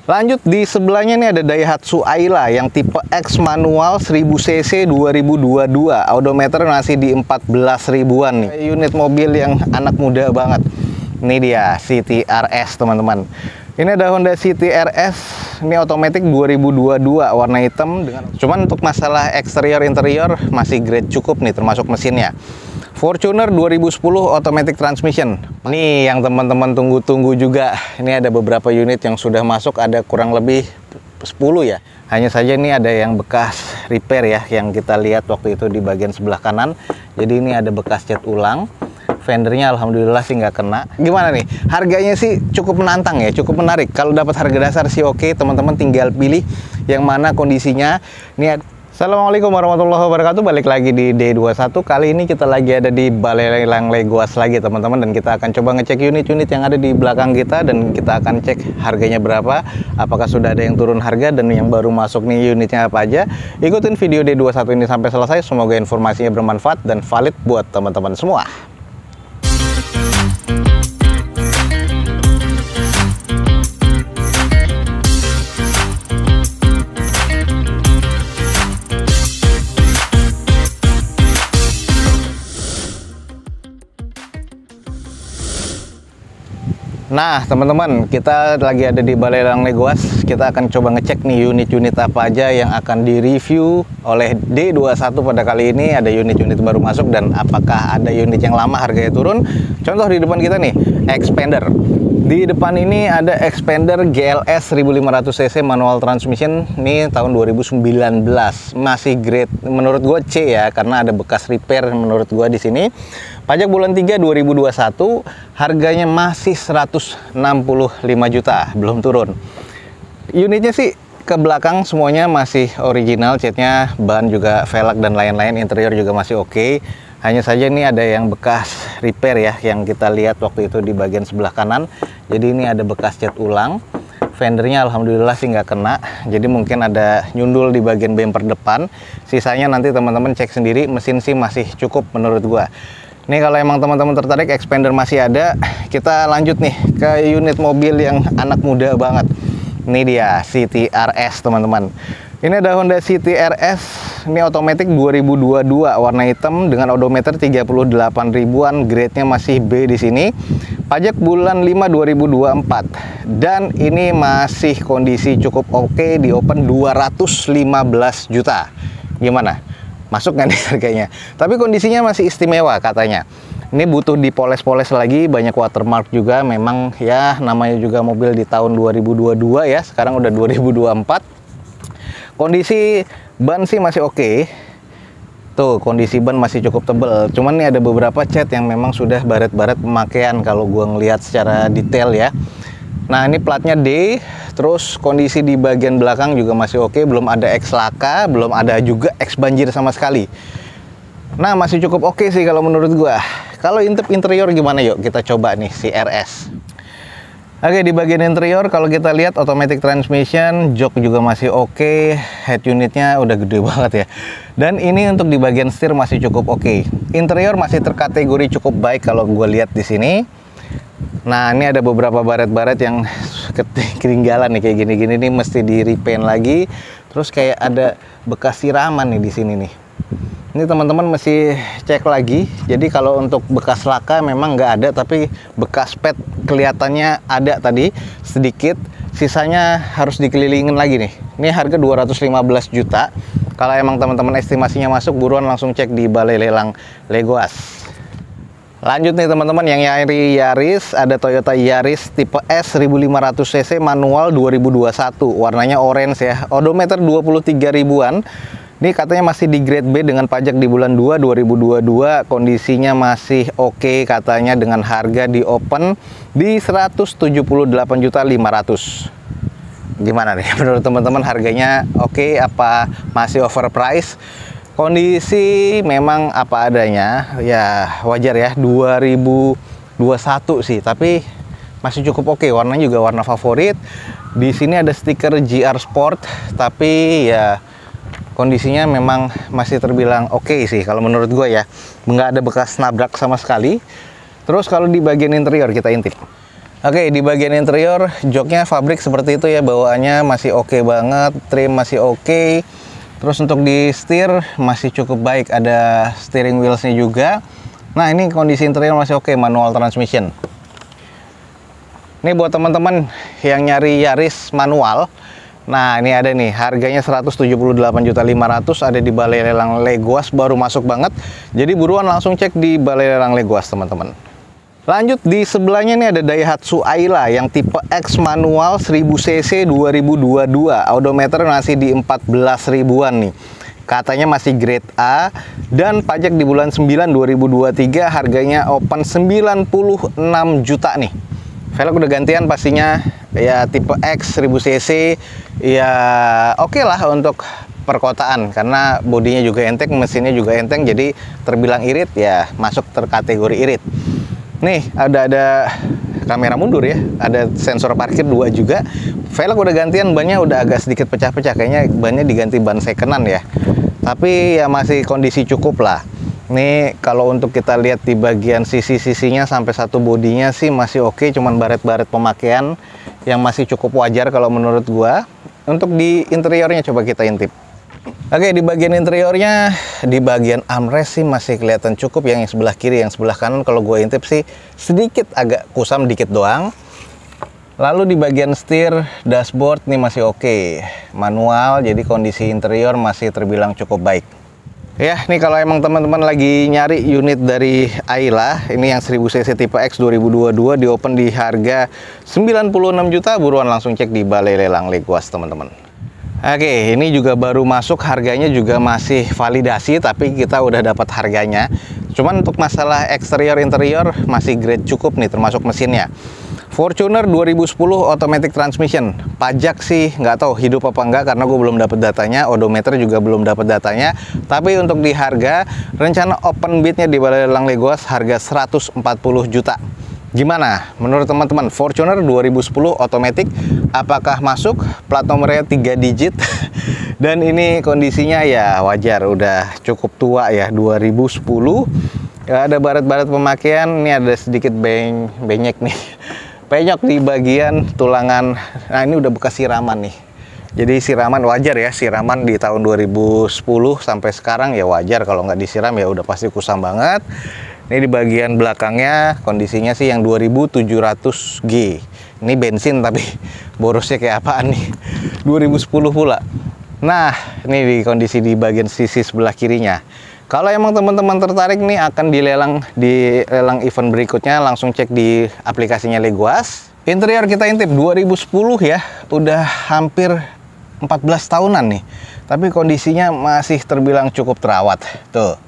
Lanjut di sebelahnya nih ada Daihatsu Ayla yang tipe X manual 1000 cc 2022. Odometer masih di 14 ribuan nih. Unit mobil yang anak muda banget. Ini dia City RS teman-teman. Ini ada Honda City RS. Ini otomatis 2022 warna hitam dengan. Cuman untuk masalah eksterior interior masih grade cukup nih termasuk mesinnya. Fortuner 2010 automatic transmission. Nih yang teman-teman tunggu-tunggu juga. Ini ada beberapa unit yang sudah masuk, ada kurang lebih 10 ya. Hanya saja ini ada yang bekas repair ya, yang kita lihat waktu itu di bagian sebelah kanan. Jadi ini ada bekas cat ulang. Fendernya alhamdulillah sih nggak kena. Gimana nih? Harganya sih cukup menantang ya, cukup menarik. Kalau dapat harga dasar sih oke, teman-teman tinggal pilih yang mana kondisinya. Ini Assalamualaikum warahmatullahi wabarakatuh. Balik lagi di D21. Kali ini kita lagi ada di Balai Lelang Legoas lagi teman-teman, dan kita akan coba ngecek unit-unit yang ada di belakang kita, dan kita akan cek harganya berapa, apakah sudah ada yang turun harga, dan yang baru masuk nih unitnya apa aja. Ikutin video D21 ini sampai selesai, semoga informasinya bermanfaat dan valid buat teman-teman semua. Nah teman-teman, kita lagi ada di Balai Lelang Legoas. Kita akan coba ngecek nih unit-unit apa aja yang akan direview oleh D21 pada kali ini. Ada unit-unit baru masuk dan apakah ada unit yang lama harganya turun. Contoh di depan kita nih, Xpander. Di depan ini ada Xpander GLS 1500 cc manual transmission. Ini tahun 2019. Masih grade menurut gue C ya, karena ada bekas repair menurut gue di sini. Pajak bulan 3 2021, harganya masih 165 juta, belum turun. Unitnya sih ke belakang semuanya masih original, catnya, ban juga velg dan lain-lain, interior juga masih oke. Hanya saja ini ada yang bekas repair ya, yang kita lihat waktu itu di bagian sebelah kanan. Jadi ini ada bekas cat ulang. Fendernya alhamdulillah sih nggak kena, jadi mungkin ada nyundul di bagian bumper depan. Sisanya nanti teman-teman cek sendiri, mesin sih masih cukup menurut gua. Nih kalau emang teman-teman tertarik, Xpander masih ada. Kita lanjut nih ke unit mobil yang anak muda banget. Ini dia City RS teman-teman. Ini ada Honda City RS. Ini otomatis 2022 warna hitam dengan odometer 38 ribuan. Grade-nya masih B di sini. Pajak bulan 5 2024. Dan ini masih kondisi cukup oke, di open 215 juta. Gimana? Masuk nggak nih harganya? Tapi kondisinya masih istimewa katanya. Ini butuh dipoles-poles lagi, banyak watermark juga. Memang ya namanya juga mobil di tahun 2022 ya, sekarang udah 2024. Kondisi ban sih masih oke. Tuh, kondisi ban masih cukup tebel. Cuman nih ada beberapa cat yang memang sudah baret-baret pemakaian kalau gua ngelihat secara detail ya. Nah ini platnya D, terus kondisi di bagian belakang juga masih oke, belum ada X laka, belum ada juga X banjir sama sekali. Nah masih cukup oke sih kalau menurut gua. Kalau interior gimana, yuk kita coba nih si RS. Oke, di bagian interior kalau kita lihat automatic transmission, jok juga masih oke, head unitnya udah gede banget ya. Dan ini untuk di bagian setir masih cukup oke. Interior masih terkategori cukup baik kalau gua lihat di sini. Nah ini ada beberapa baret-baret yang ketinggalan nih, kayak gini-gini nih mesti di repaint lagi. Terus kayak ada bekas siraman nih di sini nih. Ini teman-teman mesti cek lagi. Jadi kalau untuk bekas laka memang nggak ada, tapi bekas pet kelihatannya ada tadi sedikit. Sisanya harus dikelilingin lagi nih. Ini harga 215 juta. Kalau emang teman-teman estimasinya masuk, buruan langsung cek di Balai Lelang Legoas. Lanjut nih teman-teman, yang Yaris, ada Toyota Yaris tipe S 1500 cc manual 2021. Warnanya orange ya, odometer 23 ribuan. Ini katanya masih di grade B dengan pajak di bulan 2 2022. Kondisinya masih oke katanya, dengan harga di open di 178.500. Gimana nih menurut teman-teman, harganya oke apa masih overpriced? Kondisi memang apa adanya, ya wajar ya, 2021 sih, tapi masih cukup oke. Warnanya juga warna favorit. Di sini ada stiker GR Sport, tapi ya kondisinya memang masih terbilang oke sih kalau menurut gue ya. Nggak ada bekas nabrak sama sekali. Terus kalau di bagian interior kita intip. Oke, di bagian interior joknya fabrik seperti itu ya, bawaannya masih oke banget, trim masih oke. Terus untuk di setir masih cukup baik, ada steering wheelsnya juga. Nah, ini kondisi interior masih oke, manual transmission. Ini buat teman-teman yang nyari Yaris manual. Nah, ini ada nih, harganya 178.500.000, ada di Balai Lelang Legoas, baru masuk banget. Jadi buruan langsung cek di Balai Lelang Legoas, teman-teman. Lanjut, di sebelahnya nih ada Daihatsu Ayla yang tipe X manual 1000cc 2022. Odometer masih di 14 ribuan nih. Katanya masih grade A dan pajak di bulan 9 2023, harganya open 96 juta nih. Velg udah gantian pastinya, ya tipe X 1000cc ya oke lah untuk perkotaan karena bodinya juga enteng, mesinnya juga enteng, jadi terbilang irit ya, masuk terkategori irit. Nih ada kamera mundur ya, ada sensor parkir 2 juga. Velg udah gantian, bannya udah agak sedikit pecah-pecah, kayaknya bannya diganti ban secondan ya, tapi ya masih kondisi cukup lah. Nih kalau untuk kita lihat di bagian sisi-sisinya sampai satu bodinya sih masih oke, cuman baret-baret pemakaian yang masih cukup wajar kalau menurut gua. Untuk di interiornya coba kita intip. Oke, di bagian interiornya, di bagian armrest sih masih kelihatan cukup, yang sebelah kiri, yang sebelah kanan kalau gue intip sih sedikit agak kusam dikit doang. Lalu di bagian setir, dashboard nih masih oke, manual, jadi kondisi interior masih terbilang cukup baik. Ya, nih kalau emang teman-teman lagi nyari unit dari Ayla, ini yang 1000cc tipe X 2022, di open di harga 96 juta, buruan langsung cek di Balai Lelang Legoas, teman-teman. Oke, ini juga baru masuk, harganya juga masih validasi, tapi kita udah dapat harganya. Cuman untuk masalah eksterior interior masih grade cukup nih, termasuk mesinnya. Fortuner 2010 automatic transmission. Pajak sih nggak tahu hidup apa enggak karena gue belum dapat datanya, odometer juga belum dapat datanya. Tapi untuk di harga, rencana open bidnya di Balai Lelang Legoas harga 140 juta. Gimana menurut teman-teman, Fortuner 2010 automatic apakah masuk? Plat nomornya 3 digit dan ini kondisinya ya wajar, udah cukup tua ya, 2010 ya, ada baret-baret pemakaian. Ini ada sedikit benyek nih, penyok di bagian tulangan. Nah, ini udah bekas siraman nih, jadi siraman wajar ya, siraman di tahun 2010 sampai sekarang ya wajar, kalau nggak disiram ya udah pasti kusam banget. Ini di bagian belakangnya kondisinya sih yang 2700G. Ini bensin tapi borosnya kayak apaan nih, 2010 pula. Nah, ini di kondisi di bagian sisi sebelah kirinya. Kalau emang teman-teman tertarik nih akan dilelang di lelang event berikutnya, langsung cek di aplikasinya Legoas. Interior kita intip 2010 ya, udah hampir 14 tahunan nih. Tapi kondisinya masih terbilang cukup terawat. Tuh.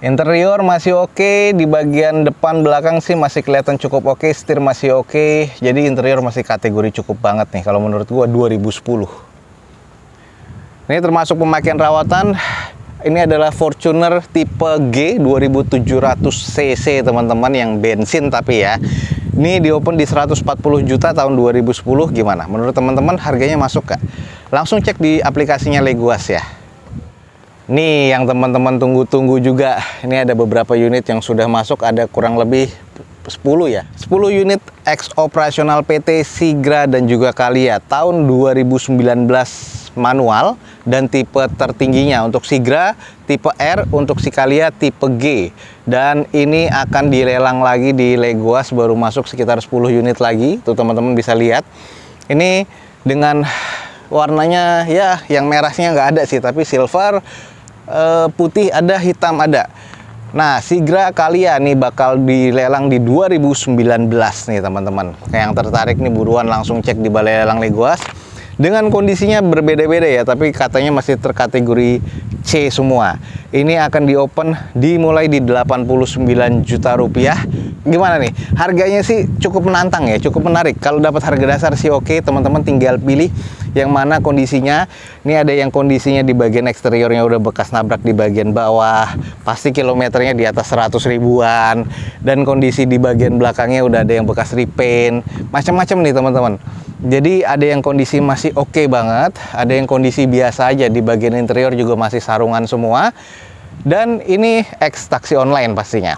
Interior masih oke, di bagian depan belakang sih masih kelihatan cukup oke, setir masih oke. Jadi interior masih kategori cukup banget nih kalau menurut gua 2010. Ini termasuk pemakaian rawatan. Ini adalah Fortuner tipe G 2700cc teman-teman, yang bensin tapi ya. Ini di open di 140 juta tahun 2010. Gimana? Menurut teman-teman harganya masuk gak? Langsung cek di aplikasinya Legoas ya. Nih yang teman-teman tunggu-tunggu juga. Ini ada beberapa unit yang sudah masuk, ada kurang lebih 10 ya. 10 unit X operasional PT Sigra dan juga Calia tahun 2019 manual dan tipe tertingginya. Untuk Sigra tipe R, untuk si Calia tipe G. Dan ini akan dilelang lagi di Legoas, baru masuk sekitar 10 unit lagi. Tuh teman-teman bisa lihat. Ini dengan warnanya ya yang merahnya nggak ada sih, tapi silver, putih ada, hitam ada. Nah, Sigra Calia nih bakal dilelang di 2019 nih teman-teman. Yang tertarik nih buruan langsung cek di Balai Lelang Legoas. Dengan kondisinya berbeda-beda ya, tapi katanya masih terkategori C semua. Ini akan di open dimulai di 89 juta rupiah. Gimana nih? Harganya sih cukup menantang ya, cukup menarik. Kalau dapat harga dasar sih oke, teman-teman tinggal pilih yang mana kondisinya. Ini ada yang kondisinya di bagian eksteriornya udah bekas nabrak di bagian bawah, pasti kilometernya di atas 100 ribuan, dan kondisi di bagian belakangnya udah ada yang bekas repaint, macam-macam nih teman-teman. Jadi ada yang kondisi masih oke banget, ada yang kondisi biasa aja, di bagian interior juga masih sarungan semua. Dan ini X taksi online pastinya.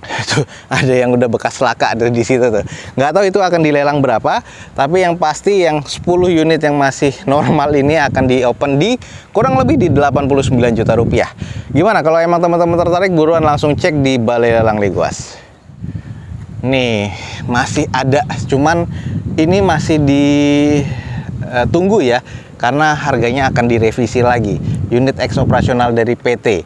Tuh, ada yang udah bekas laka ada di situ tuh. Nggak tahu itu akan dilelang berapa, tapi yang pasti yang 10 unit yang masih normal ini akan di open di kurang lebih di 89 juta rupiah. Gimana kalau emang teman-teman tertarik, buruan langsung cek di Balai Lelang Legoas. Nih, masih ada, cuman ini masih ditunggu ya, karena harganya akan direvisi lagi. Unit eks operasional dari PT.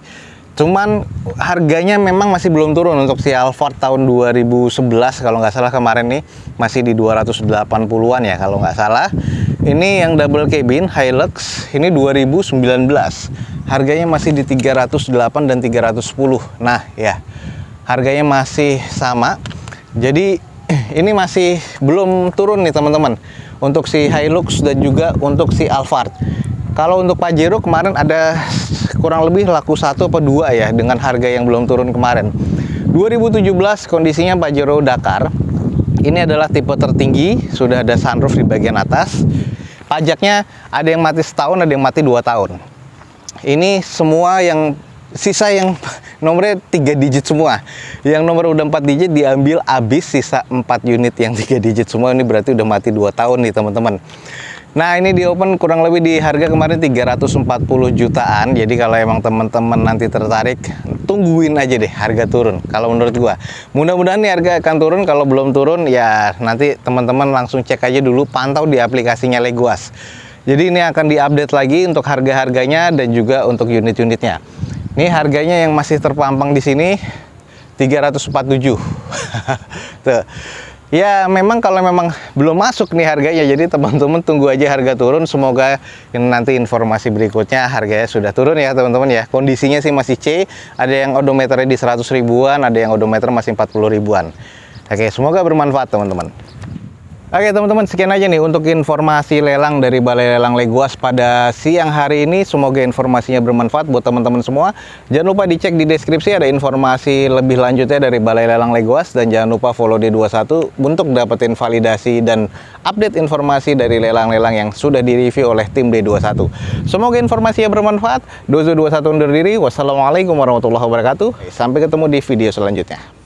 Cuman harganya memang masih belum turun untuk si Alphard tahun 2011 kalau nggak salah kemarin nih masih di 280-an ya kalau nggak salah. Ini yang double cabin Hilux ini 2019. Harganya masih di 308 dan 310. Nah, ya. Harganya masih sama. Jadi ini masih belum turun nih teman-teman. Untuk si Hilux dan juga untuk si Alphard. Kalau untuk Pajero kemarin ada kurang lebih laku 1 atau 2 ya dengan harga yang belum turun kemarin. 2017 kondisinya Pajero Dakar. Ini adalah tipe tertinggi, sudah ada sunroof di bagian atas. Pajaknya ada yang mati setahun, ada yang mati 2 tahun. Ini semua yang sisa yang nomornya 3 digit semua. Yang nomor udah 4 digit diambil habis, sisa 4 unit yang 3 digit semua. Ini berarti udah mati 2 tahun nih teman-teman. Nah, ini di open kurang lebih di harga kemarin 340 jutaan. Jadi kalau emang teman-teman nanti tertarik, tungguin aja deh harga turun. Kalau menurut gua, mudah-mudahan nih harga akan turun. Kalau belum turun ya nanti teman-teman langsung cek aja dulu, pantau di aplikasinya Legoas. Jadi ini akan diupdate lagi untuk harga-harganya dan juga untuk unit-unitnya. Ini harganya yang masih terpampang di sini 347. Tuh. Ya memang kalau memang belum masuk nih harganya, jadi teman-teman tunggu aja harga turun. Semoga nanti informasi berikutnya harganya sudah turun ya teman-teman ya. Kondisinya sih masih C, ada yang odometernya di 100 ribuan, ada yang odometer masih 40 ribuan. Oke, semoga bermanfaat teman-teman. Oke teman-teman, sekian aja nih untuk informasi lelang dari Balai Lelang Legoas pada siang hari ini. Semoga informasinya bermanfaat buat teman-teman semua. Jangan lupa dicek di deskripsi, ada informasi lebih lanjutnya dari Balai Lelang Legoas. Dan jangan lupa follow D21 untuk dapetin validasi dan update informasi dari lelang-lelang yang sudah direview oleh tim D21. Semoga informasinya bermanfaat. Dozo 21 undur diri. Wassalamualaikum warahmatullahi wabarakatuh. Sampai ketemu di video selanjutnya.